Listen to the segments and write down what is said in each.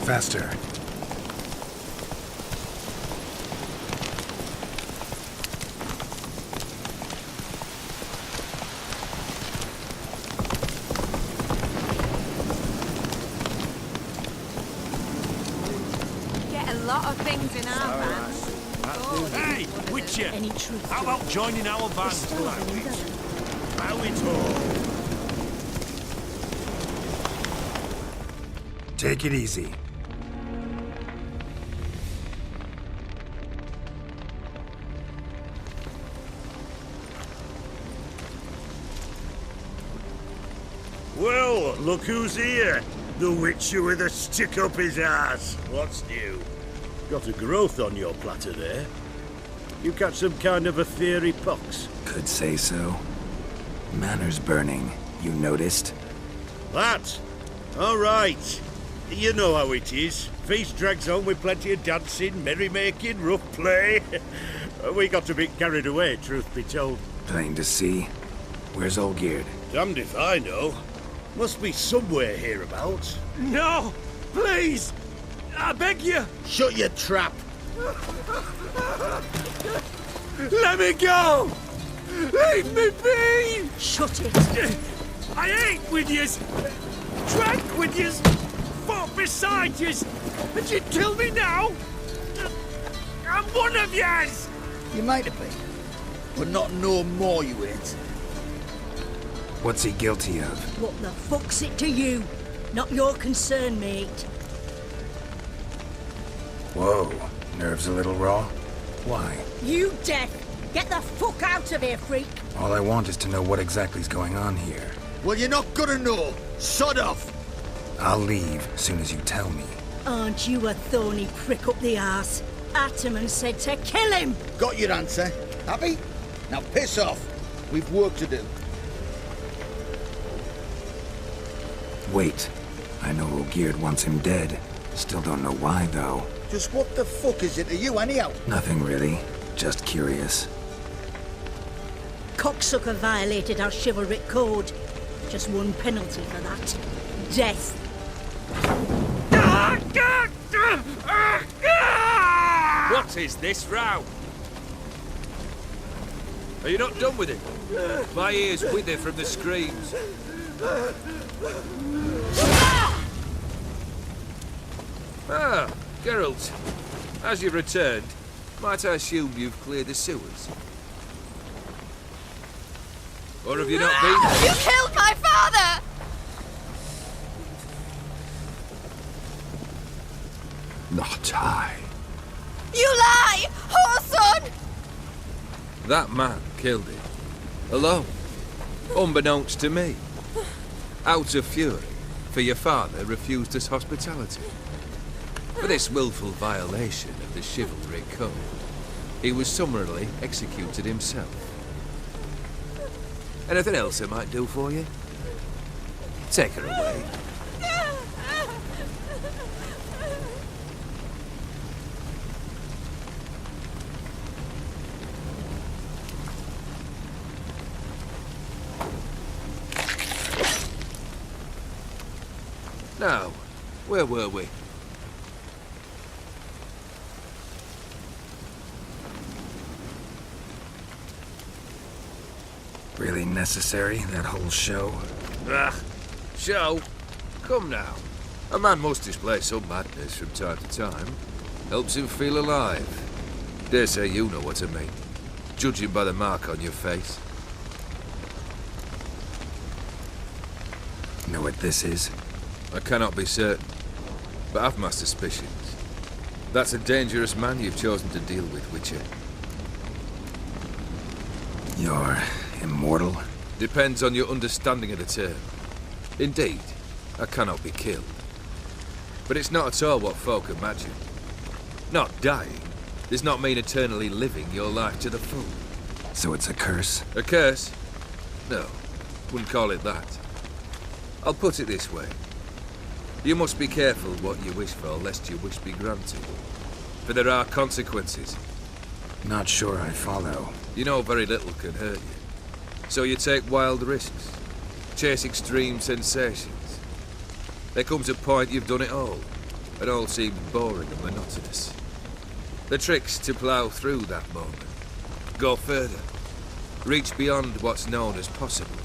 faster. Get a lot of things in our van. Hey, Witcher! Any truth How to about joining our van Still like doing this? that. How it all? Take it easy. Well, look who's here. The Witcher with a stick up his ass. What's new? Got a growth on your platter there. You catch some kind of a fiery pox. Could say so. Manor's burning. You noticed? That? All right. You know how it is. Feast drags on with plenty of dancing, merrymaking, rough play. We got a bit carried away, truth be told. Plain to see. Where's Olgierd? Damned if I know. Must be somewhere hereabouts. No! Please! I beg you! Shut your trap! Let me go! Leave me be! Shut it! I ate with yous! Drank with yous! Fought beside yous! And you kill me now? I'm one of yous! You might have been, but not no more you ain't. What's he guilty of? What the fuck's it to you? Not your concern, mate. Whoa. Nerves a little raw? Why? You deaf! Get the fuck out of here, freak! All I want is to know what exactly's going on here. Well, you're not gonna know. Sod off. I'll leave as soon as you tell me. Aren't you a thorny prick up the arse? Ataman said to kill him! Got your answer. Happy? Now piss off. We've work to do. Wait. I know Olgierd wants him dead. Still don't know why, though. Just what the fuck is it to you, anyhow? Nothing really. Just curious. Cocksucker violated our chivalric code. Just one penalty for that. Death. What is this row? Are you not done with it? My ears wither from the screams. Ah, Geralt. As you've returned, might I assume you've cleared the sewers? Or have you not been there? You killed my father! Not I. You lie! Whoreson! That man killed him. Alone. Unbeknownst to me. Out of fury, for your father refused us hospitality. For this willful violation of the chivalric code, he was summarily executed himself. Anything else I might do for you? Take her away. Now, where were we? Really necessary, that whole show? Ah, show? Come now. A man must display some madness from time to time. Helps him feel alive. Dare say you know what I mean. Judging by the mark on your face. Know what this is? I cannot be certain, but I've my suspicions. That's a dangerous man you've chosen to deal with, Witcher. You're immortal? Depends on your understanding of the term. Indeed, I cannot be killed. But it's not at all what folk imagine. Not dying does not mean eternally living your life to the full. So it's a curse? A curse? No, wouldn't call it that. I'll put it this way. You must be careful what you wish for, lest your wish be granted. For there are consequences. Not sure I follow. You know very little can hurt you. So you take wild risks. Chase extreme sensations. There comes a point you've done it all. It all seemed boring and monotonous. The trick's to plough through that moment. Go further. Reach beyond what's known as possible.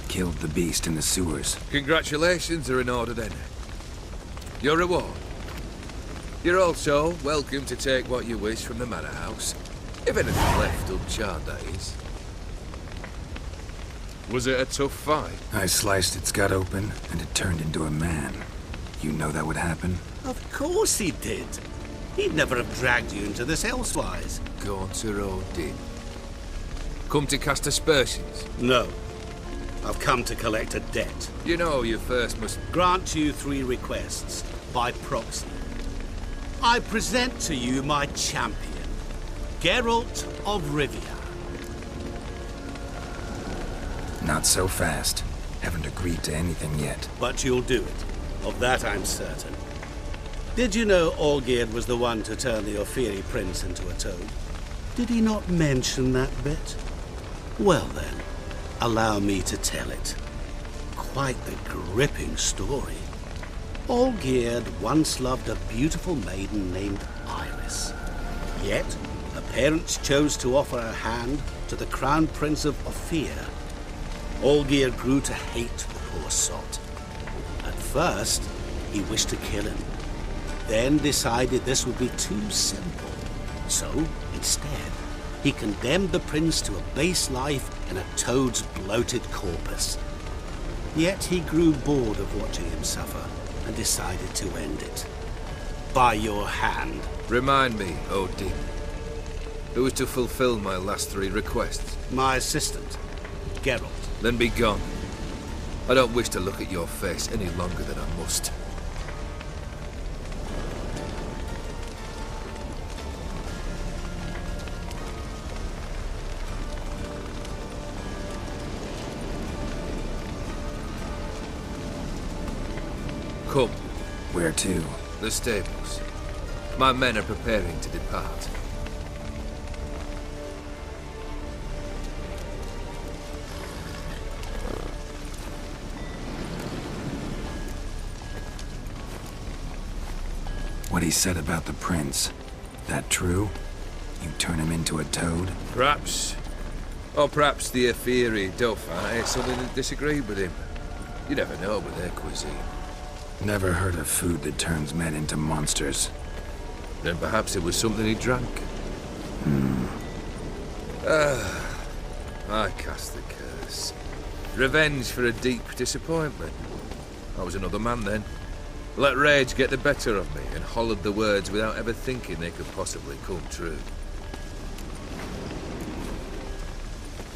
Killed the beast in the sewers. Congratulations are in order then. Your reward. You're also welcome to take what you wish from the manor house. If anything left uncharred, that is. Was it a tough fight? I sliced its gut open, and it turned into a man. You know that would happen? Of course he did. He'd never have dragged you into this elsewise. Gaunter Odin. Come to cast aspersions? No. I've come to collect a debt. You know you first must... Grant you 3 requests, by proxy. I present to you my champion, Geralt of Rivia. Not so fast. Haven't agreed to anything yet. But you'll do it. Of that I'm certain. Did you know Olgierd was the one to turn the Ophiri prince into a toad? Did he not mention that bit? Well then, allow me to tell it. Quite the gripping story. Olgierd once loved a beautiful maiden named Iris. Yet, her parents chose to offer her hand to the Crown Prince of Ophir. Olgierd grew to hate the poor sot. At first, he wished to kill him. Then decided this would be too simple. So, instead, he condemned the prince to a base life in a toad's bloated corpus. Yet he grew bored of watching him suffer and decided to end it. By your hand. Remind me, Odin. Who is to fulfill my last 3 requests? My assistant, Geralt. Then be gone. I don't wish to look at your face any longer than I must. Come. Where to? The stables. My men are preparing to depart. What he said about the prince. That true? You turn him into a toad? Perhaps. Or perhaps the Ophiri Dauphin ate something that disagreed with him. You never know with their cuisine. Never heard of food that turns men into monsters. Then perhaps it was something he drank. I cast the curse. Revenge for a deep disappointment. I was another man then. Let rage get the better of me and hollered the words without ever thinking they could possibly come true.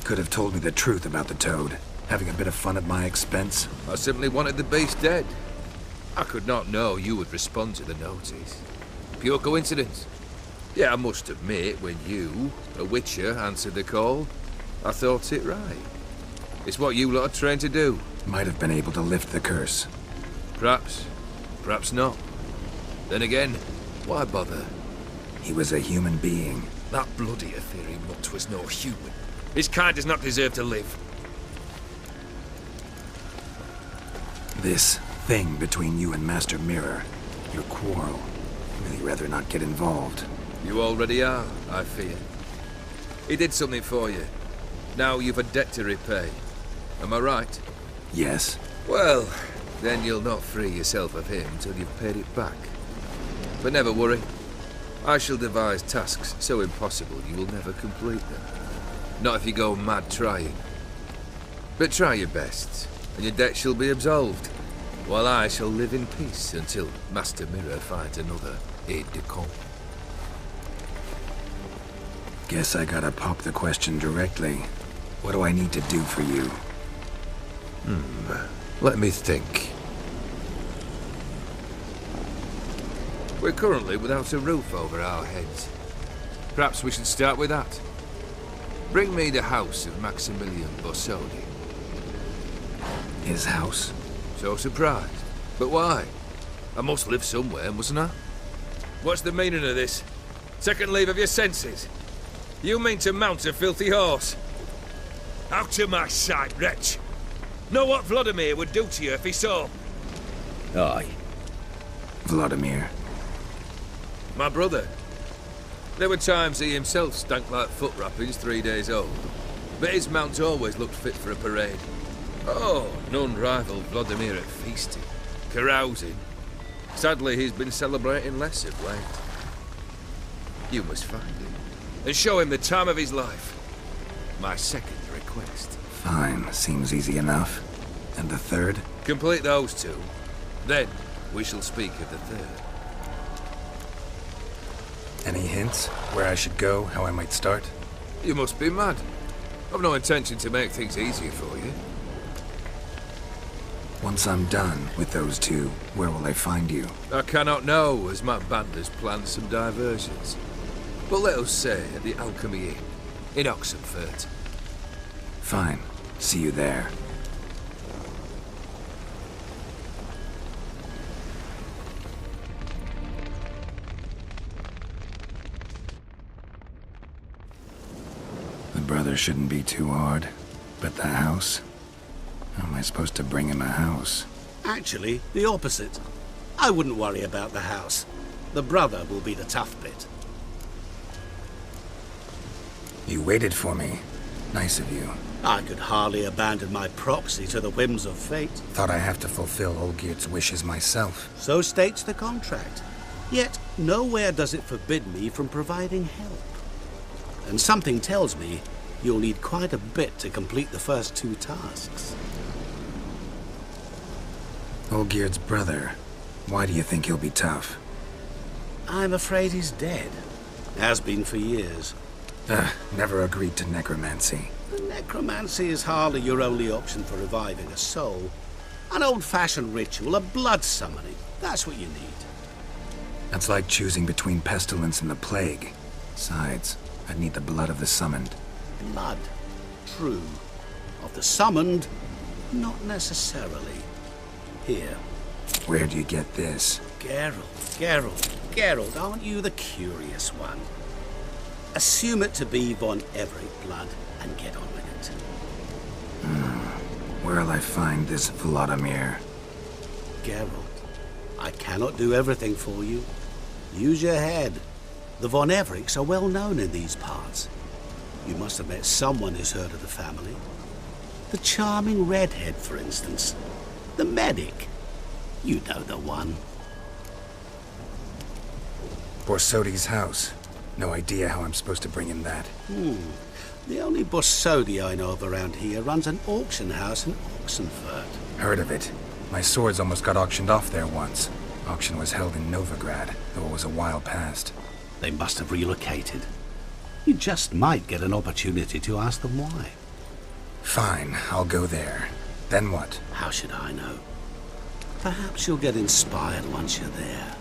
Could have told me the truth about the toad. Having a bit of fun at my expense. I simply wanted the beast dead. I could not know you would respond to the notice. Pure coincidence. Yeah, I must admit, when you, a witcher, answered the call, I thought it right. It's what you lot are trained to do. Might have been able to lift the curse. Perhaps. Perhaps not. Then again, why bother? He was a human being. That bloody Ophiri mutt was no human. His kind does not deserve to live. This thing between you and Master Mirror, your quarrel, really rather not get involved. You already are, I fear. He did something for you. Now you've a debt to repay. Am I right? Yes. Well, then you'll not free yourself of him till you've paid it back. But never worry. I shall devise tasks so impossible you will never complete them. Not if you go mad trying. But try your best, and your debt shall be absolved, while I shall live in peace until Master Mirror finds another aide-de-camp. Guess I gotta pop the question directly. What do I need to do for you? Let me think. We're currently without a roof over our heads. Perhaps we should start with that. Bring me the house of Maximilian Bossodi. His house? So surprised. But why? I must live somewhere, mustn't I? What's the meaning of this? Second leave of your senses? You mean to mount a filthy horse? Out of my sight, wretch! Know what Vladimir would do to you if he saw? Aye, Vladimir? My brother. There were times he himself stank like foot wrappings 3 days old, but his mount always looked fit for a parade. Oh, none rivaled Vladimir at feasting, carousing. Sadly, he's been celebrating less of late. You must find him, and show him the time of his life. My second request. Fine, seems easy enough. And the third? Complete those two. Then, we shall speak of the third. Any hints? Where I should go? How I might start? You must be mad. I've no intention to make things easier for you. Once I'm done with those two, where will I find you? I cannot know, as my band has planned some diversions. But let us say at the Alchemy Inn, in Oxenfurt. Fine. See you there. The brother shouldn't be too hard. But the house? How am I supposed to bring him a house? Actually, the opposite. I wouldn't worry about the house. The brother will be the tough bit. You waited for me. Nice of you. I could hardly abandon my proxy to the whims of fate. Thought I have to fulfill Olgierd's wishes myself. So states the contract. Yet, nowhere does it forbid me from providing help. And something tells me you'll need quite a bit to complete the first two tasks. Olgierd's brother. Why do you think he'll be tough? I'm afraid he's dead. Has been for years. Never agreed to necromancy. Necromancy is hardly your only option for reviving a soul. An old-fashioned ritual, a blood summoning. That's what you need. That's like choosing between pestilence and the plague. Besides, I'd need the blood of the summoned. Blood. True. Of the summoned, not necessarily. Here. Where do you get this? Geralt, aren't you the curious one? Assume it to be von Everett blood and get on with it. Where'll I find this Vladimir? Geralt, I cannot do everything for you. Use your head. The von Evericks are well known in these parts. You must have met someone who's heard of the family. The charming redhead, for instance. The medic. You know the one. Borsodi's house. No idea how I'm supposed to bring him that. The only Borsodi I know of around here runs an auction house in Oxenfurt. Heard of it. My swords almost got auctioned off there once. Auction was held in Novigrad, though it was a while past. They must have relocated. You just might get an opportunity to ask them why. Fine, I'll go there. Then what? How should I know? Perhaps you'll get inspired once you're there.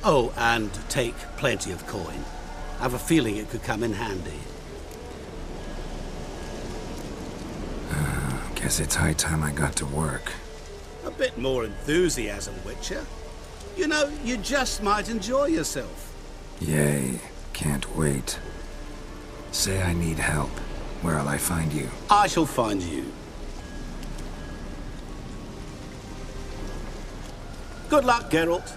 Oh, and take plenty of coin. I have a feeling it could come in handy. Guess it's high time I got to work. A bit more enthusiasm, Witcher. You know, you just might enjoy yourself. Yay, can't wait. Say I need help. Where'll I find you? I shall find you. Good luck, Geralt.